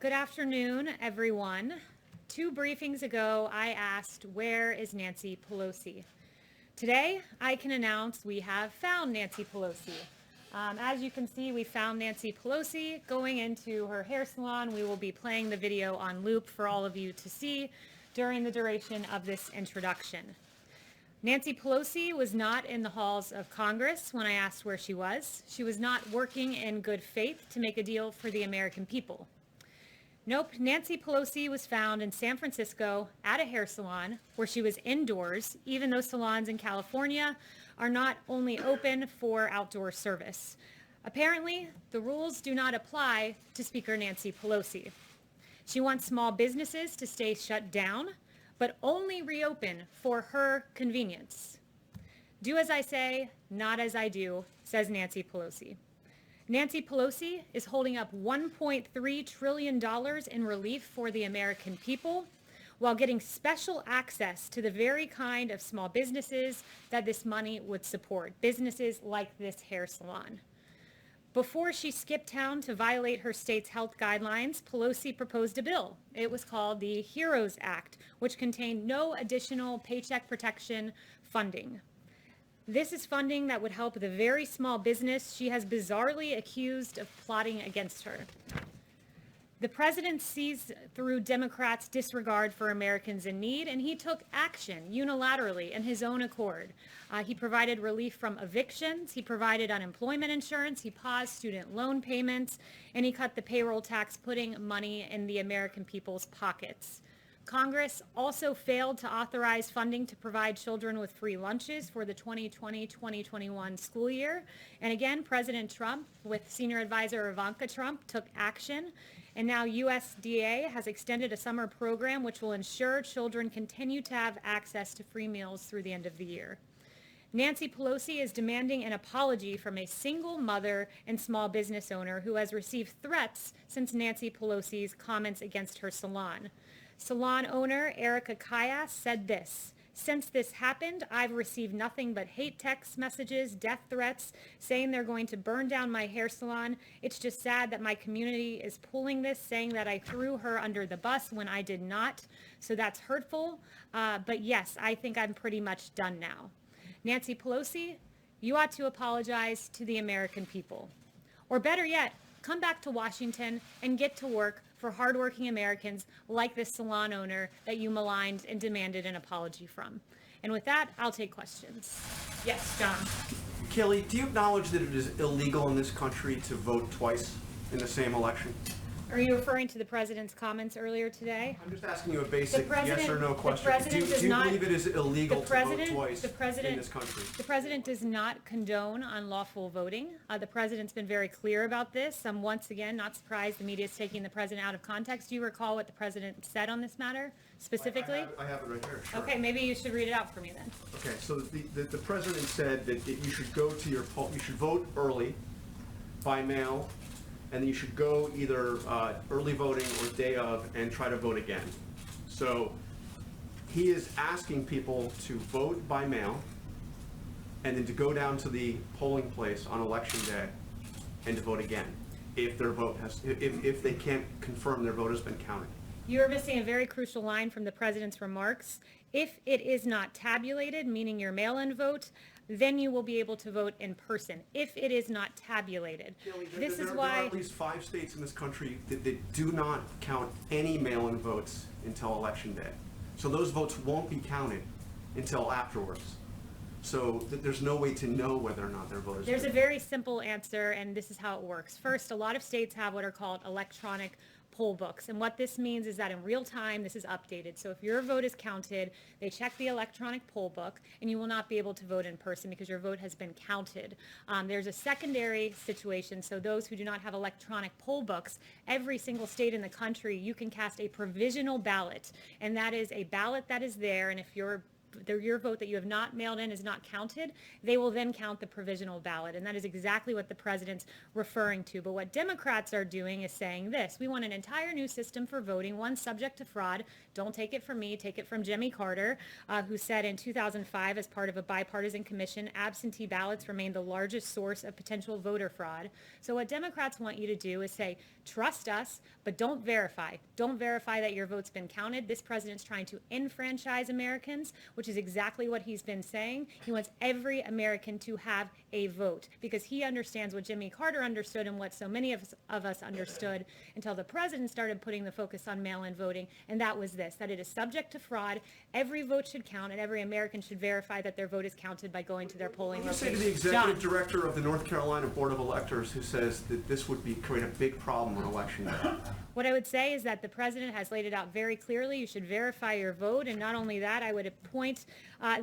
Good afternoon, everyone. 2 briefings ago, I asked, where is Nancy Pelosi? Today, I can announce we have found Nancy Pelosi. As you can see, we found Nancy Pelosi going into her hair salon. We will be playing the video on loop for all of you to see during the duration of this introduction. Nancy Pelosi was not in the halls of Congress when I asked where she was. She was not working in good faith to make a deal for the American people. Nope, Nancy Pelosi was found in San Francisco at a hair salon where she was indoors, even though salons in California are not only open for outdoor service. Apparently, the rules do not apply to Speaker Nancy Pelosi. She wants small businesses to stay shut down, but only reopen for her convenience. Do as I say, not as I do, says Nancy Pelosi. Nancy Pelosi is holding up $1.3 trillion in relief for the American people while getting special access to the very kind of small businesses that this money would support, businesses like this hair salon. Before she skipped town to violate her state's health guidelines, Pelosi proposed a bill. It was called the HEROES Act, which contained no additional paycheck protection funding. This is funding that would help the very small business she has bizarrely accused of plotting against her. The president sees through Democrats' disregard for Americans in need, and he took action unilaterally in his own accord. He provided relief from evictions, he provided unemployment insurance, he paused student loan payments, and he cut the payroll tax, putting money in the American people's pockets. Congress also failed to authorize funding to provide children with free lunches for the 2020-2021 school year. And again, President Trump, with senior advisor Ivanka Trump, took action. And now USDA has extended a summer program which will ensure children continue to have access to free meals through the end of the year. Nancy Pelosi is demanding an apology from a single mother and small business owner who has received threats since Nancy Pelosi's comments against her salon. Salon owner Erica Kayas said this: "Since this happened, I've received nothing but hate text messages, death threats, saying they're going to burn down my hair salon. It's just sad that my community is pulling this, saying that I threw her under the bus when I did not. So that's hurtful. But yes, I think I'm pretty much done now." Nancy Pelosi, you ought to apologize to the American people. Or better yet, come back to Washington and get to work for hardworking Americans like this salon owner that you maligned and demanded an apology from. And with that, I'll take questions. Yes, John. Kayleigh, do you acknowledge that it is illegal in this country to vote twice in the same election? Are you referring to the president's comments earlier today? I'm just asking you a basic yes or no question. Do you not, believe it is illegal to vote twice in this country? The president does not condone unlawful voting. The president's been very clear about this. I'm once again not surprised the media is taking the president out of context. Do you recall what the president said on this matter specifically? I have it right here. Sure. Okay, maybe you should read it out for me then. Okay, so the president said that you should go to you should vote early by mail, and then you should go either early voting or day of and try to vote again. So he is asking people to vote by mail and then to go down to the polling place on election day and to vote again if their vote if they can't confirm their vote has been counted. You are missing a very crucial line from the president's remarks. If it is not tabulated, meaning your mail-in vote, then you will be able to vote in person. If it is not tabulated. This is why there are at least 5 states in this country that do not count any mail-in votes until election day. So those votes won't be counted until afterwards. So there's no way to know whether or not their vote is. There's a very simple answer, and this is how it works. First, a lot of states have what are called electronic poll books. And what this means is that in real time, this is updated. So if your vote is counted, they check the electronic poll book, and you will not be able to vote in person because your vote has been counted. There's a secondary situation. So those who do not have electronic poll books, every single state in the country, you can cast a provisional ballot. And that is a ballot that is there. And if your your vote that you have not mailed in is not counted, they will then count the provisional ballot. And that is exactly what the president's referring to. But what Democrats are doing is saying this: we want an entire new system for voting, one subject to fraud. Don't take it from me, take it from Jimmy Carter, who said in 2005, as part of a bipartisan commission, absentee ballots remain the largest source of potential voter fraud. So what Democrats want you to do is say, trust us, but don't verify. Don't verify that your vote's been counted. This president's trying to enfranchise Americans, which is exactly what he's been saying. He wants every American to have a vote because he understands what Jimmy Carter understood and what so many of us understood until the president started putting the focus on mail-in voting, and that was this, that it is subject to fraud. Every vote should count, and every American should verify that their vote is counted by going to their polling What do location. you say to the executive director of the North Carolina Board of Electors who says that this would create a big problem on election day? What I would say is that the president has laid it out very clearly. You should verify your vote. And not only that, I would point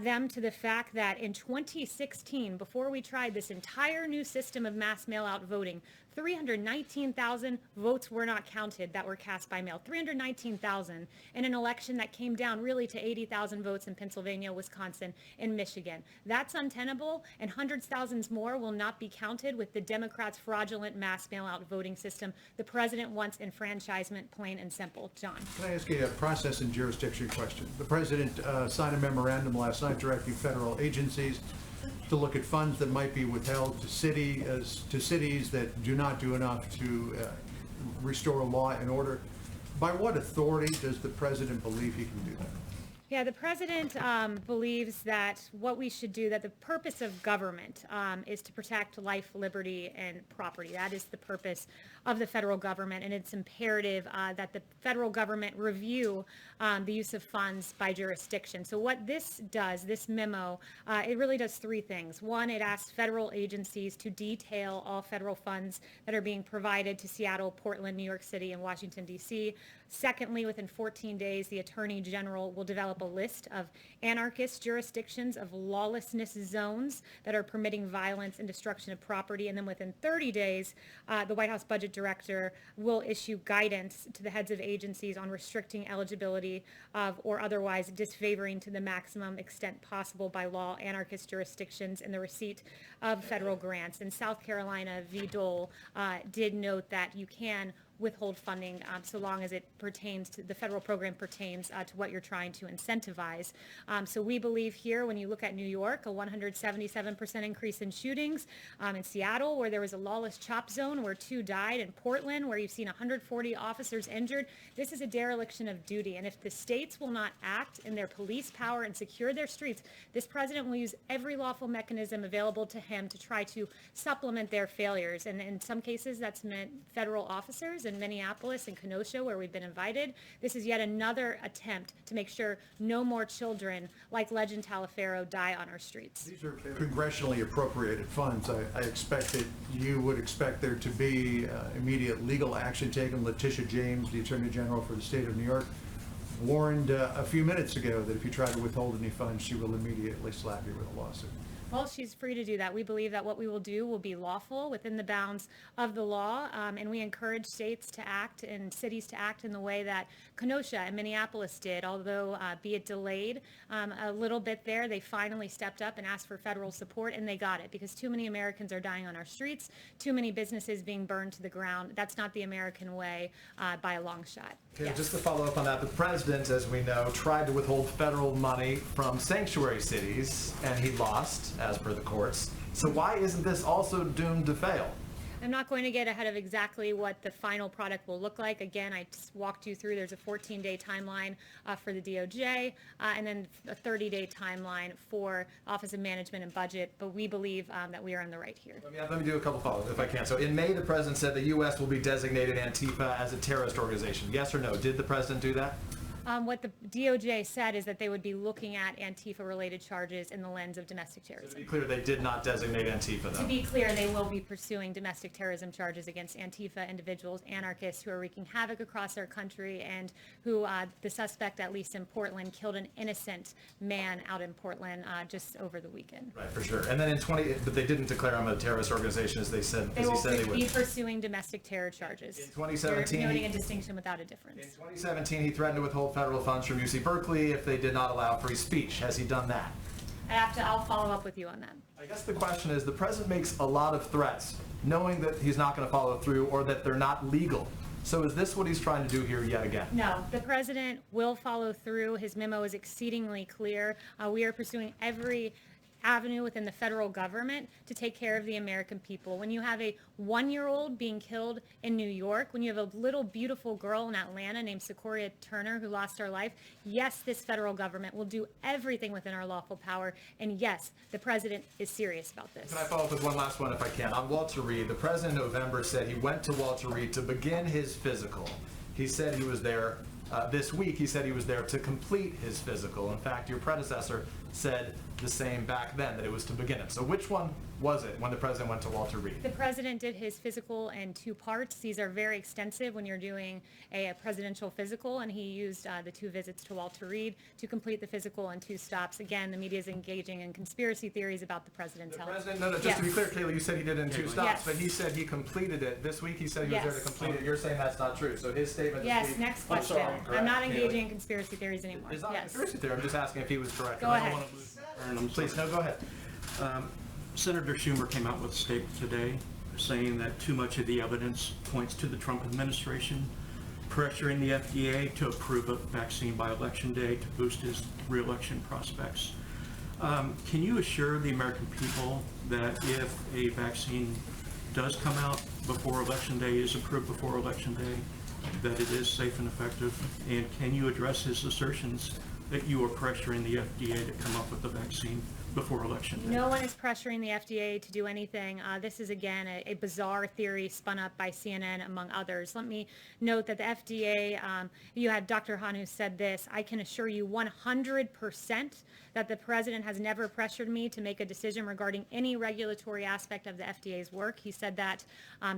them to the fact that in 2016, before we tried this entire new system of mass mail-out voting, 319,000 votes were not counted that were cast by mail. 319,000 in an election that came down really to 80,000 votes in Pennsylvania, Wisconsin, and Michigan. That's untenable, and hundreds of thousands more will not be counted with the Democrats' fraudulent mass mail-out voting system. The president wants enfranchisement, plain and simple. John. Can I ask you a process and jurisdiction question? The president signed a memorandum last night directing federal agencies to look at funds that might be withheld to cities that do not do enough to restore law and order. By what authority does the president believe he can do that? Yeah, the president believes that what we should do, that the purpose of government is to protect life, liberty, and property. That is the purpose of the federal government, and it's imperative that the federal government review the use of funds by jurisdiction. So what this does, this memo, it really does three things. One, it asks federal agencies to detail all federal funds that are being provided to Seattle, Portland, New York City, and Washington, D.C. Secondly, within 14 days, the Attorney General will develop a list of anarchist jurisdictions, of lawlessness zones that are permitting violence and destruction of property. And then within 30 days, the White House Budget Director will issue guidance to the heads of agencies on restricting eligibility of or otherwise disfavoring to the maximum extent possible by law anarchist jurisdictions in the receipt of federal grants. And South Carolina v. Dole did note that you can withhold funding so long as it pertains to the federal program pertains to what you're trying to incentivize. So we believe here, when you look at New York, a 177% increase in shootings, in Seattle, where there was a lawless chop zone where 2 died, in Portland, where you've seen 140 officers injured. This is a dereliction of duty. And if the states will not act in their police power and secure their streets, this president will use every lawful mechanism available to him to try to supplement their failures. And in some cases, that's meant federal officers in Minneapolis and Kenosha, where we've been invited. This is yet another attempt to make sure no more children like Legend Taliaferro die on our streets. These are congressionally appropriated funds. I expect that you would expect there to be immediate legal action taken. Letitia James, the Attorney General for the state of New York, warned a few minutes ago that if you try to withhold any funds, she will immediately slap you with a lawsuit. Well, she's free to do that. We believe that what we will do will be lawful within the bounds of the law, and we encourage states to act and cities to act in the way that Kenosha and Minneapolis did. Although, be it delayed a little bit there, they finally stepped up and asked for federal support, and they got it because too many Americans are dying on our streets, too many businesses being burned to the ground. That's not the American way by a long shot. Okay, Yes. just to follow up on that, the president, as we know, tried to withhold federal money from sanctuary cities, and he lost, as per the courts. So why isn't this also doomed to fail? I'm not going to get ahead of exactly what the final product will look like. Again, I just walked you through, there's a 14-day timeline for the DOJ, and then a 30-day timeline for Office of Management and Budget, but we believe that we are on the right here. Let me do a couple follow-ups if I can. So in May, the president said the U.S. will be designated Antifa as a terrorist organization. Yes or no? Did the president do that? What the DOJ said is that they would be looking at Antifa-related charges in the lens of domestic To terrorism. be clear, they did not designate Antifa, To though. be clear, they will be pursuing domestic terrorism charges against Antifa individuals, anarchists who are wreaking havoc across our country, and who the suspect, at least in Portland, killed an innocent man out in Portland just over the weekend. Right, for sure. And then but they didn't declare him a terrorist organization as they said, They as he will said they be would. pursuing domestic terror charges. In 2017, They're noting a distinction without a difference. In 2017, he threatened to withhold federal funds from UC Berkeley if they did not allow free speech. Has he done that? I'll follow up with you on that. I guess the question is, the president makes a lot of threats, knowing that he's not going to follow through or that they're not legal. So is this what he's trying to do here yet again? No, the president will follow through. His memo is exceedingly clear. We are pursuing every avenue within the federal government to take care of the American people. When you have a 1-year-old being killed in New York, when you have a little beautiful girl in Atlanta named Sequoia Turner who lost her life, yes, this federal government will do everything within our lawful power. And yes, the president is serious about this. Can I follow up with one last one if I can? On Walter Reed, the president in November said he went to Walter Reed to begin his physical. He said he was there this week. He said he was there to complete his physical. In fact, your predecessor said the same back then, that it was to begin it. So which one was it when the president went to Walter Reed? The president did his physical in 2 parts. These are very extensive when you're doing a presidential physical, and he used the 2 visits to Walter Reed to complete the physical in 2 stops. Again, the media is engaging in conspiracy theories about the president's health. No, just to be clear, Kayleigh, you said he did it in 2 stops, Yes. but he said he completed it. This week he said he was there to Yes. complete it. You're saying that's not true. So his statement this Yes, week... next I'm question. sorry, I'm not correct, engaging Kayleigh. in conspiracy theories anymore. It's not a Yes. conspiracy theory. I'm just asking if he was correct. Go I ahead. don't want to lose... Please, no, go ahead. Senator Schumer came out with a statement today saying that too much of the evidence points to the Trump administration pressuring the FDA to approve a vaccine by Election Day to boost his re-election prospects. Can you assure the American people that if a vaccine does come out before Election Day, is approved before Election Day, that it is safe and effective? And can you address his assertions that you are pressuring the FDA to come up with a vaccine before Election Day? No one is pressuring the FDA to do anything. This is, again, a bizarre theory spun up by CNN, among others. Let me note that the FDA, you had Dr. Han who said this: I can assure you 100% that the president has never pressured me to make a decision regarding any regulatory aspect of the FDA's work. He said that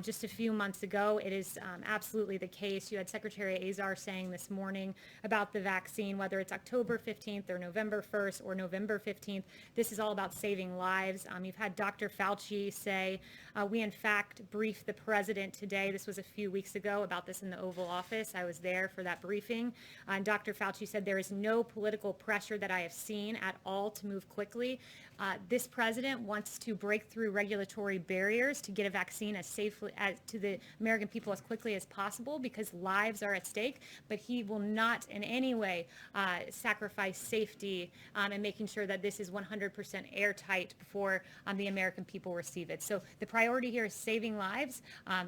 just a few months ago. It is absolutely the case. You had Secretary Azar saying this morning about the vaccine, whether it's October 15th or November 1st or November 15th, this is all about saving lives. You've had Dr. Fauci say, we in fact briefed the president today. This was a few weeks ago about this in the Oval Office. I was there for that briefing. And Dr. Fauci said there is no political pressure that I have seen at all to move quickly. This president wants to break through regulatory barriers to get a vaccine as safely to the American people as quickly as possible because lives are at stake, but he will not in any way sacrifice safety and making sure that this is 100% airtight before the American people receive it. So the priority here is saving lives,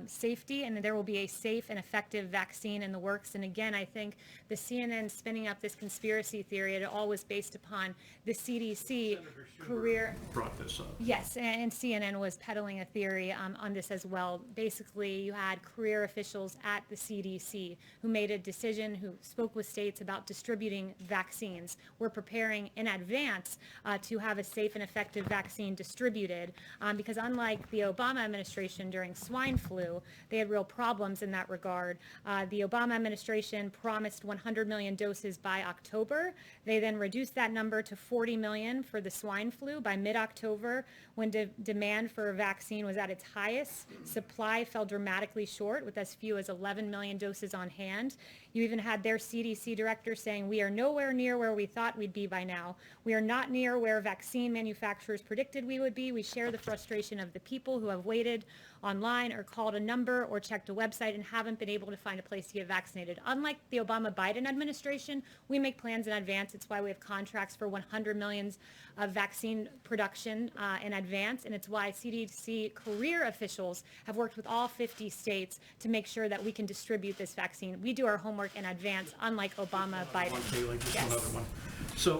safety, and there will be a safe and effective vaccine in the works. And again, I think the CNN spinning up this conspiracy theory, it all was based upon the CDC career. Brought this up. Yes, and CNN was peddling a theory on this as well. Basically, you had career officials at the CDC who made a decision, who spoke with states about distributing vaccines. We're preparing in advance to have a safe and effective vaccine distributed because unlike the Obama administration during swine flu, they had real problems in that regard. The Obama administration promised 100 million doses by October. They then reduced that number to 40 million for the swine flu by mid-October when demand for a vaccine was at its highest. Supply fell dramatically short with as few as 11 million doses on hand. You even had their CDC director saying, we are nowhere near where we thought we'd be by now. We are not near where vaccine manufacturers predicted we would be. We share the frustration of the people who have waited online or called a number or checked a website and haven't been able to find a place to get vaccinated. Unlike the Obama-Biden administration, we make plans in advance. It's why we have contracts for 100 million of vaccine production in advance, and it's why CDC career officials have worked with all 50 states to make sure that we can distribute this vaccine. We do our homework in advance, unlike Obama, Biden. Just Yes. another one. So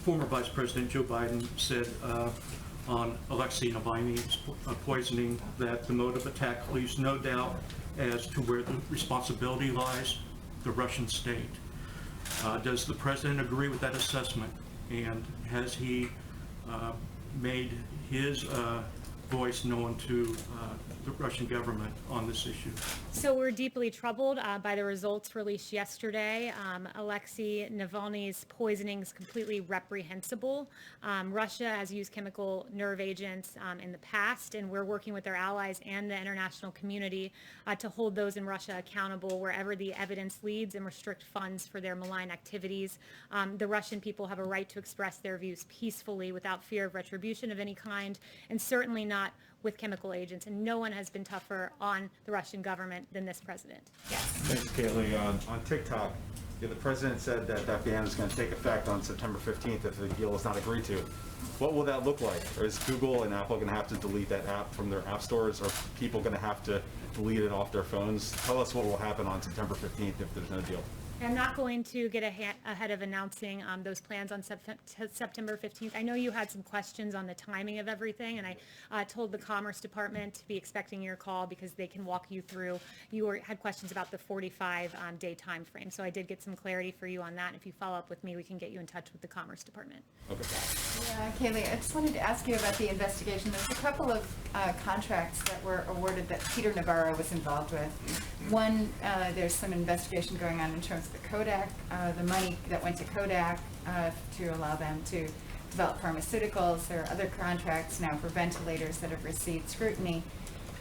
former Vice President Joe Biden said on Alexei Navalny's poisoning that the mode of attack leaves no doubt as to where the responsibility lies, the Russian state. Does the president agree with that assessment? And has he made his voice known to the Russian government on this issue? So we're deeply troubled by the results released yesterday. Alexei Navalny's poisoning is completely reprehensible. Russia has used chemical nerve agents in the past, and we're working with our allies and the international community to hold those in Russia accountable wherever the evidence leads and restrict funds for their malign activities. The Russian people have a right to express their views peacefully without fear of retribution of any kind, and certainly not with chemical agents, and no one has been tougher on the Russian government than this president. Yes. Thanks, Kayleigh. On TikTok, the president said that that ban is going to take effect on September 15th if the deal is not agreed to. What will that look like? Or is Google and Apple going to have to delete that app from their app stores? Or are people going to have to delete it off their phones? Tell us what will happen on September 15th if there's no deal. I'm not going to get ahead of announcing those plans on September 15th. I know you had some questions on the timing of everything, and I told the Commerce Department to be expecting your call because they can walk you through. Had questions about the 45-day time frame, so I did get some clarity for you on that. And if you follow up with me, we can get you in touch with the Commerce Department. Okay. Yeah, Kayleigh, I just wanted to ask you about the investigation. There's a couple of contracts that were awarded that Peter Navarro was involved with. One, there's some investigation going on in terms of the Kodak, the money that went to Kodak to allow them to develop pharmaceuticals. There are other contracts now for ventilators that have received scrutiny.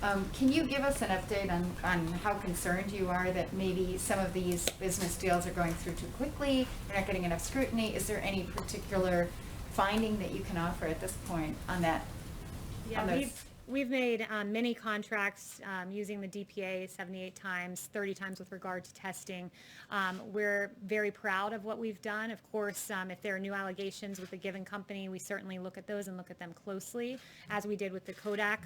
Can you give us an update on how concerned you are that maybe some of these business deals are going through too quickly, they're not getting enough scrutiny? Is there any particular finding that you can offer at this point on that? Yeah, we've made many contracts using the DPA 78 times, 30 times with regard to testing. We're very proud of what we've done. Of course, if there are new allegations with a given company, we certainly look at those and look at them closely, as we did with the Kodak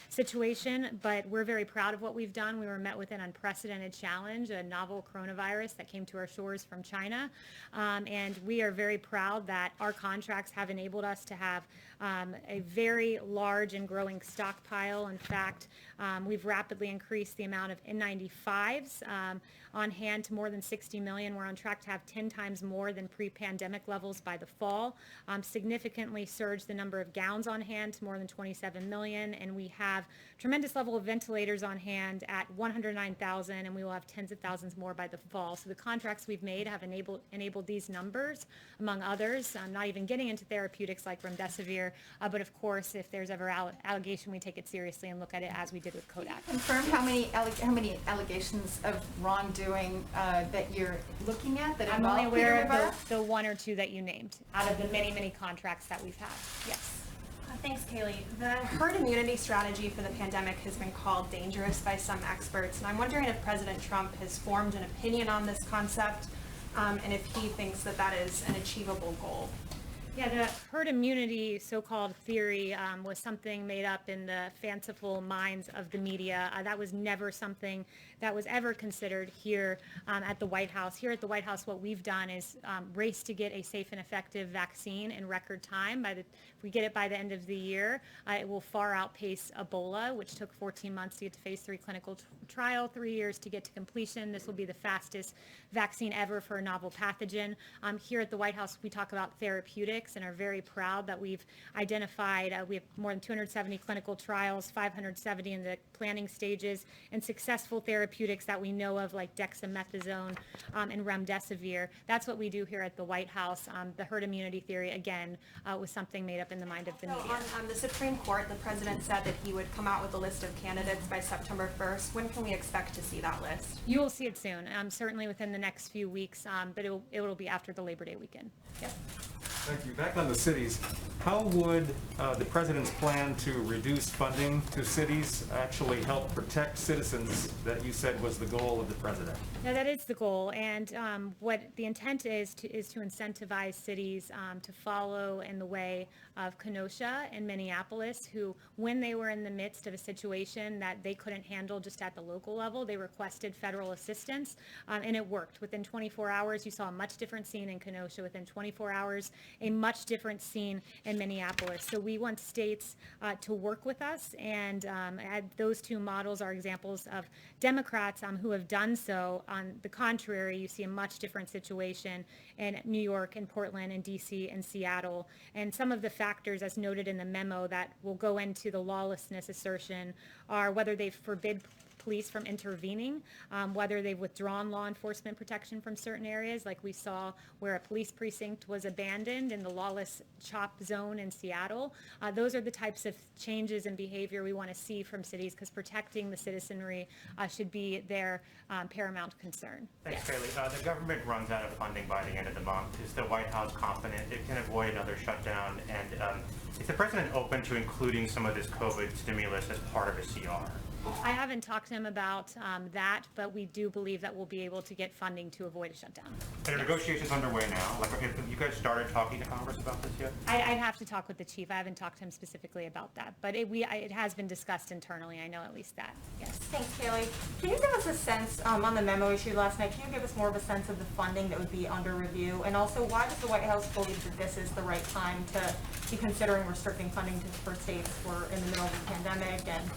situation. But we're very proud of what we've done. We were met with an unprecedented challenge, a novel coronavirus that came to our shores from China. And we are very proud that our contracts have enabled us to have a very large and growing stockpile. In fact, we've rapidly increased the amount of N95s on hand to more than 60 million. We're on track to have 10 times more than pre-pandemic levels by the fall. Significantly surged the number of gowns on hand to more than 27 million, and we have tremendous level of ventilators on hand at 109,000, and we will have tens of thousands more by the fall. So the contracts we've made have enabled these numbers, among others. I'm not even getting into therapeutics like remdesivir, but of course, if there's ever allegation, we take it seriously and look at it as we did with Kodak. Confirm how many allegations of wrongdoing that you're looking at that I'm involve only aware Peter Navarro? of the one or two that you named out of the many, many contracts that we've had. Yes. Thanks, Kayleigh. The herd immunity strategy for the pandemic has been called dangerous by some experts, and I'm wondering if President Trump has formed an opinion on this concept, and if he thinks that that is an achievable goal. Yeah, the herd immunity so-called theory was something made up in the fanciful minds of the media. That was never something that was ever considered here at the White House. Here at the White House, what we've done is race to get a safe and effective vaccine in record time. If we get it by the end of the year, it will far outpace Ebola, which took 14 months to get to phase 3 clinical trial, 3 years to get to completion. This will be the fastest vaccine ever for a novel pathogen. Here at the White House, we talk about therapeutics and are very proud that we've identified, we have more than 270 clinical trials, 570 in the planning stages, and successful therapeutics that we know of like dexamethasone and remdesivir. That's what we do here at the White House. The herd immunity theory, again, was something made up in the mind of the media. On the Supreme Court, the president said that he would come out with a list of candidates by September 1st. When can we expect to see that list? You will see it soon, certainly within the next few weeks, but it will be after the Labor Day weekend. Yep. Thank you. Back on the cities, how would the president's plan to reduce funding to cities actually help protect citizens that you said was the goal of the president? Yeah, that is the goal, and what the intent is to incentivize cities to follow in the way of Kenosha and Minneapolis, who, when they were in the midst of a situation that they couldn't handle just at the local level, they requested federal assistance, and it worked. Within 24 hours, you saw a much different scene in Kenosha. Within 24 hours, a much much different scene in Minneapolis. So we want states to work with us, and those two models are examples of Democrats who have done so. On the contrary, you see a much different situation in New York and Portland and DC and Seattle. And some of the factors, as noted in the memo, that will go into the lawlessness assertion are whether they forbid police from intervening, whether they've withdrawn law enforcement protection from certain areas, like we saw where a police precinct was abandoned in the lawless CHOP zone in Seattle. Those are the types of changes in behavior we want to see from cities, because protecting the citizenry should be their paramount concern. Thanks, Kayleigh. The government runs out of funding by the end of the month. Is the White House confident it can avoid another shutdown? And is the president open to including some of this COVID stimulus as part of a CR? I haven't talked to him about that, but we do believe that we'll be able to get funding to avoid a shutdown. Are negotiations underway now? Like, have you guys started talking to Congress about this yet? I'd have to talk with the chief. I haven't talked to him specifically about that, but it has been discussed internally. I know at least that, yes. Thanks, Kayleigh. Can you give us a sense, on the memo issued last night, can you give us more of a sense of the funding that would be under review? And also, why does the White House believe that this is the right time to be considering restricting funding for states? We're in the middle of a pandemic and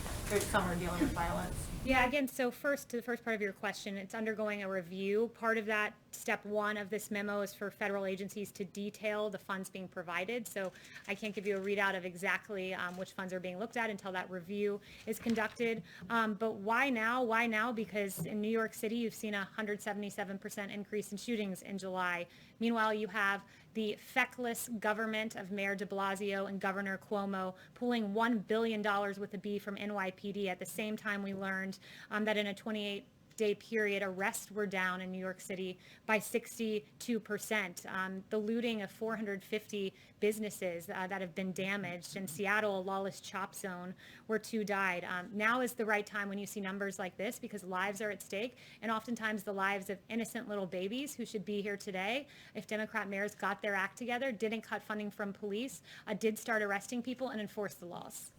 some are dealing with violence. Yeah, again, so first, to the first part of your question, it's undergoing a review. Part of that, step one of this memo, is for federal agencies to detail the funds being provided. So I can't give you a readout of exactly which funds are being looked at until that review is conducted. But why now? Why now? Because in New York City, you've seen a 177% increase in shootings in July. Meanwhile, you have the feckless government of Mayor de Blasio and Governor Cuomo pulling $1 billion with a B from NYPD. At the same time, we learned that in a 28-day period, arrests were down in New York City by 62%. The looting of 450 businesses that have been damaged. In Seattle, a lawless CHOP zone where 2 died. Now is the right time when you see numbers like this, because lives are at stake, and oftentimes the lives of innocent little babies who should be here today if Democrat mayors got their act together, didn't cut funding from police, did start arresting people and enforce the laws.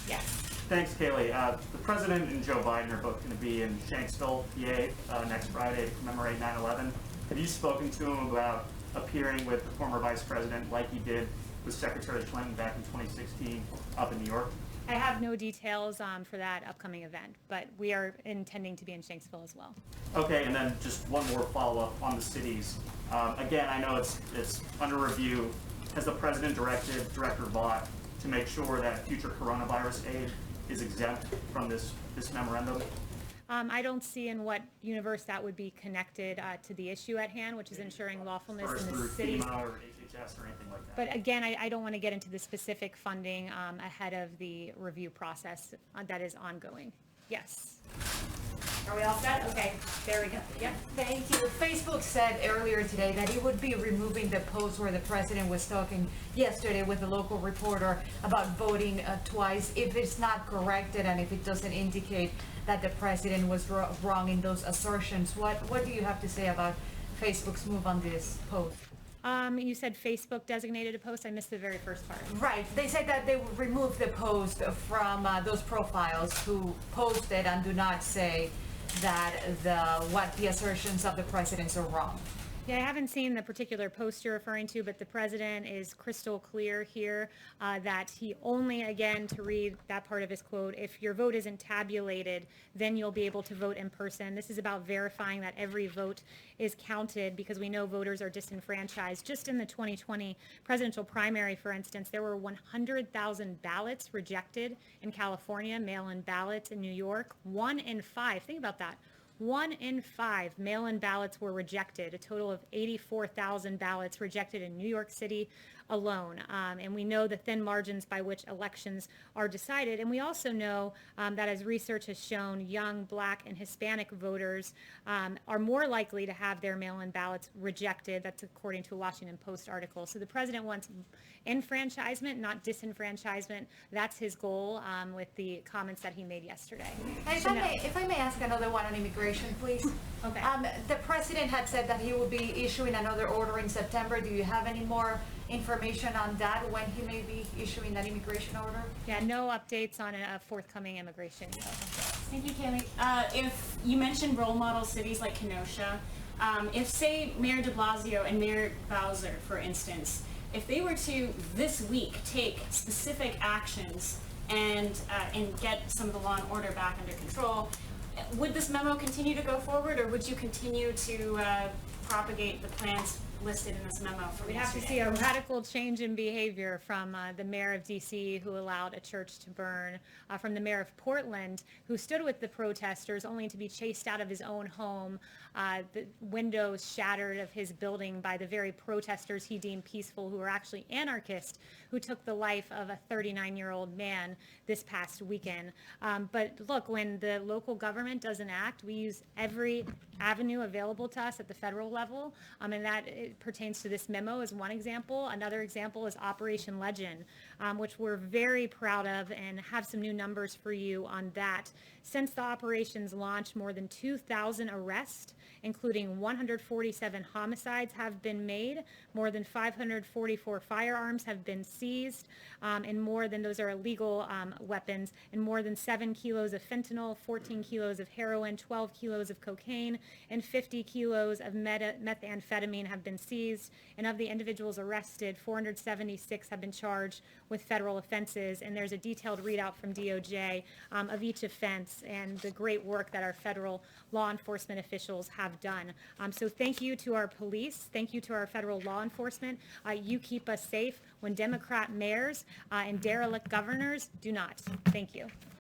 Yes. Thanks, Kayleigh. The president and Joe Biden are both going to be in Shanksville, PA, next Friday to commemorate 9/11. Have you spoken to him about appearing with the former vice president like he did with Secretary Clinton back in 2016 up in New York? I have no details for that upcoming event, but we are intending to be in Shanksville as well. Okay, and then just one more follow-up on the cities. Again, I know it's under review. Has the president directed Director Vaught to make sure that future coronavirus aid is exempt from this memorandum? I don't see in what universe that would be connected to the issue at hand, which is ensuring lawfulness in the city. FEMA or HHS or anything like that. But again, I don't want to get into the specific funding ahead of the review process that is ongoing. Yes. Are we all set? Okay, there we go. Yep. Thank you. Facebook said earlier today that it would be removing the post where the president was talking yesterday with a local reporter about voting twice if it's not corrected and if it doesn't indicate that the president was wrong in those assertions. What do you have to say about Facebook's move on this post? You said Facebook designated a post. I missed the very first part. Right. They said that they would remove the post from those profiles who posted and do not say that what the assertions of the presidents are wrong. Yeah, I haven't seen the particular post you're referring to, but the president is crystal clear here that he only, again, to read that part of his quote, if your vote isn't tabulated, then you'll be able to vote in person. This is about verifying that every vote is counted, because we know voters are disenfranchised. Just in the 2020 presidential primary, for instance, there were 100,000 ballots rejected in California, mail-in ballots in New York. 1 in 5, think about that. 1 in 5 mail-in ballots were rejected, a total of 84,000 ballots rejected in New York City alone. And we know the thin margins by which elections are decided. And we also know that, as research has shown, young Black and Hispanic voters are more likely to have their mail-in ballots rejected. That's according to a Washington Post article. So the president wants enfranchisement, not disenfranchisement. That's his goal with the comments that he made yesterday. If I may ask another one on immigration, please. Okay. The president had said that he will be issuing another order in September. Do you have any more information on that, when he may be issuing that immigration order? Yeah, no updates on a forthcoming immigration. Thank you, Kayleigh. If you mentioned role model cities like Kenosha, if, say, Mayor de Blasio and Mayor Bowser, for instance, if they were to this week take specific actions and get some of the law and order back under control, would this memo continue to go forward, or would you continue to propagate the plans listed in this memo from We have to see a radical change in behavior from the mayor of DC, who allowed a church to burn, from the mayor of Portland, who stood with the protesters only to be chased out of his own home, the windows shattered of his building by the very protesters he deemed peaceful, who were actually anarchists, who took the life of a 39-year-old man this past weekend. But look, when the local government doesn't act, we use every avenue available to us at the federal level, and that pertains to this memo as one example. Another example is Operation Legend, which we're very proud of and have some new numbers for you on that. Since the operation's launch, more than 2,000 arrests, including 147 homicides, have been made. More than 544 firearms have been seized, and more than those are illegal weapons, and more than 7 kilos of fentanyl, 14 kilos of heroin, 12 kilos of cocaine, and 50 kilos of methamphetamine have been seized. And of the individuals arrested, 476 have been charged with federal offenses, and there's a detailed readout from DOJ of each offense and the great work that our federal law enforcement officials have done. So thank you to our police. Thank you to our federal law enforcement. You keep us safe when Democrat mayors and derelict governors do not. Thank you.